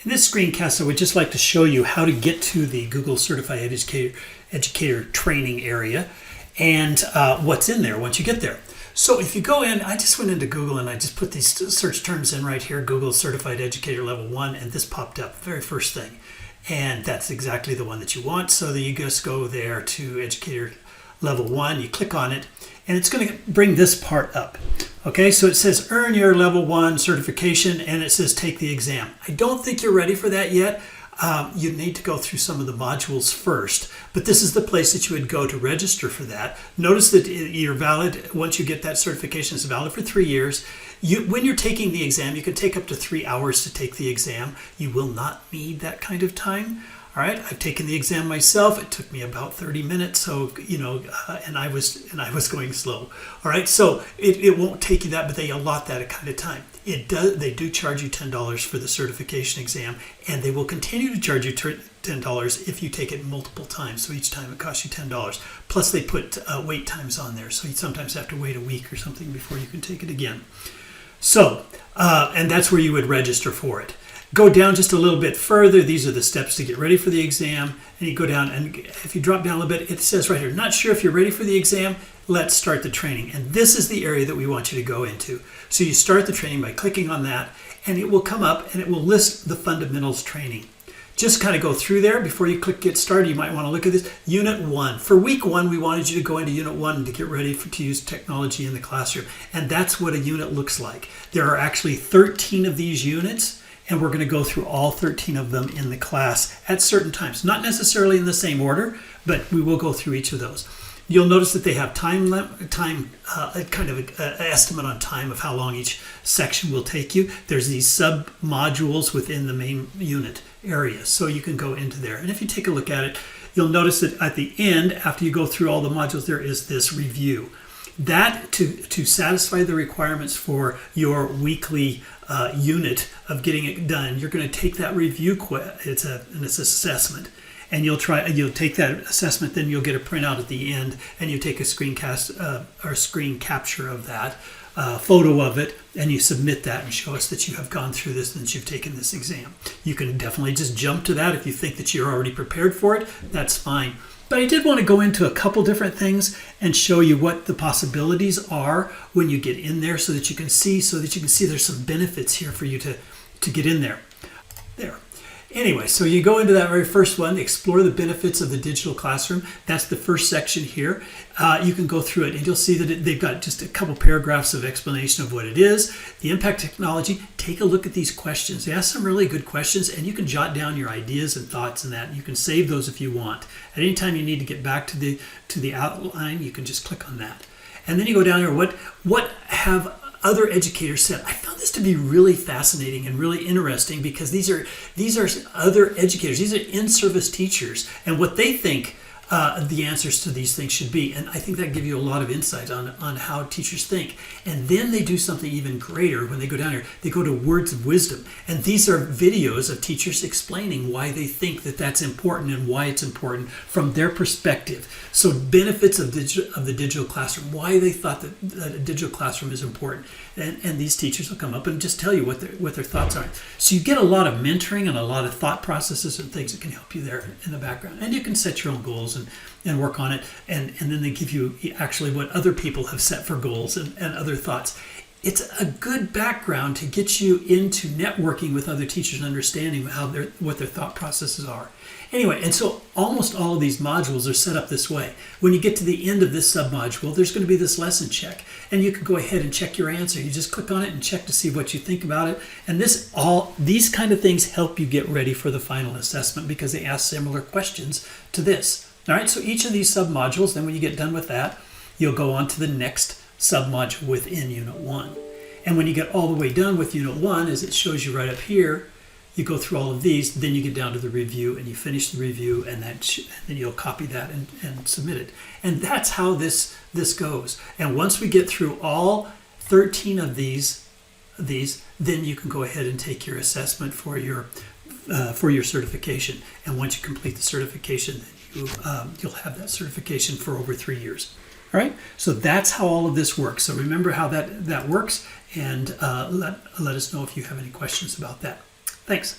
In this screencast, I would just like to show you how to get to the Google Certified Educator training area and what's in there once you get there. So if you go in, I just went into Google and I just put these search terms in right here, Google Certified Educator Level 1, and this popped up, very first thing. And that's exactly the one that you want. So that you just go there to Educator Level 1, you click on it, and it's going to bring this part up. Okay, so it says earn your level 1 certification, and it says take the exam. I don't think you're ready for that yet. You need to go through some of the modules first, but this is the place that you would go to register for that. Notice that you're valid, once you get that certification, it's valid for 3 years. When you're taking the exam, you can take up to 3 hours to take the exam. You will not need that kind of time. All right, I've taken the exam myself. It took me about 30 minutes, so and I was going slow. All right, so it won't take you that, but they allot that kind of time. They do charge you $10 for the certification exam, and they will continue to charge you $10 if you take it multiple times. So each time it costs you $10. Plus they put wait times on there, so you sometimes have to wait a week or something before you can take it again. So, and that's where you would register for it. Go down just a little bit further. These are the steps to get ready for the exam. And you go down, and if you drop down a little bit, it says right here, not sure if you're ready for the exam, let's start the training. And this is the area that we want you to go into. So you start the training by clicking on that, and it will come up and it will list the fundamentals training. Just kind of go through there. Before you click get started, you might want to look at this. Unit 1. For week 1, we wanted you to go into Unit 1 to get ready to use technology in the classroom. And that's what a unit looks like. There are actually 13 of these units, and we're going to go through all 13 of them in the class at certain times. Not necessarily in the same order, but we will go through each of those. You'll notice that they have kind of an estimate on time of how long each section will take you. There's these sub-modules within the main unit area, so you can go into there. And if you take a look at it, you'll notice that at the end, after you go through all the modules, there is this review. That, to satisfy the requirements for your weekly unit of getting it done, you're going to take that review it's an assessment, and you'll take that assessment. Then you'll get a printout at the end, and you take a screencast or screen capture of that photo of it, and you submit that and show us that you have gone through this and that you've taken this exam. You can definitely just jump to that if you think that you're already prepared for it. That's fine. But I did want to go into a couple different things and show you what the possibilities are when you get in there, so that you can see there's some benefits here for you to get in there. Anyway, so you go into that very first one, explore the benefits of the digital classroom. That's the first section here. You can go through it and you'll see that they've got just a couple paragraphs of explanation of what it is. The impact technology, take a look at these questions. They ask some really good questions, and you can jot down your ideas and thoughts and that. You can save those if you want. At any time you need to get back to the outline, you can just click on that. And then you go down here, what have other educators said. I found this to be really fascinating and really interesting, because these are other educators. These are in-service teachers, and what they think the answers to these things should be. And I think that gives you a lot of insight on how teachers think. And then they do something even greater when they go down here. They go to words of wisdom. And these are videos of teachers explaining why they think that that's important and why it's important from their perspective. So benefits of the digital classroom, why they thought that a digital classroom is important. And these teachers will come up and just tell you what their thoughts are. So you get a lot of mentoring and a lot of thought processes and things that can help you there in the background. And you can set your own goals and work on it. And then they give you actually what other people have set for goals and other thoughts. It's a good background to get you into networking with other teachers and understanding what their thought processes are. Anyway, and so almost all of these modules are set up this way. When you get to the end of this sub-module, there's going to be this lesson check, and you can go ahead and check your answer. You just click on it and check to see what you think about it. And these kind of things help you get ready for the final assessment, because they ask similar questions to this. All right, so each of these sub-modules, then when you get done with that, you'll go on to the next sub-module within Unit 1. And when you get all the way done with Unit 1, as it shows you right up here, you go through all of these, then you get down to the review, and you finish the review, and then you'll copy that and submit it. And that's how this goes. And once we get through all 13 of these, then you can go ahead and take your assessment for your certification. And once you complete the certification, then you'll have that certification for over 3 years. All right, so that's how all of this works. So remember how that works, and let us know if you have any questions about that. Thanks.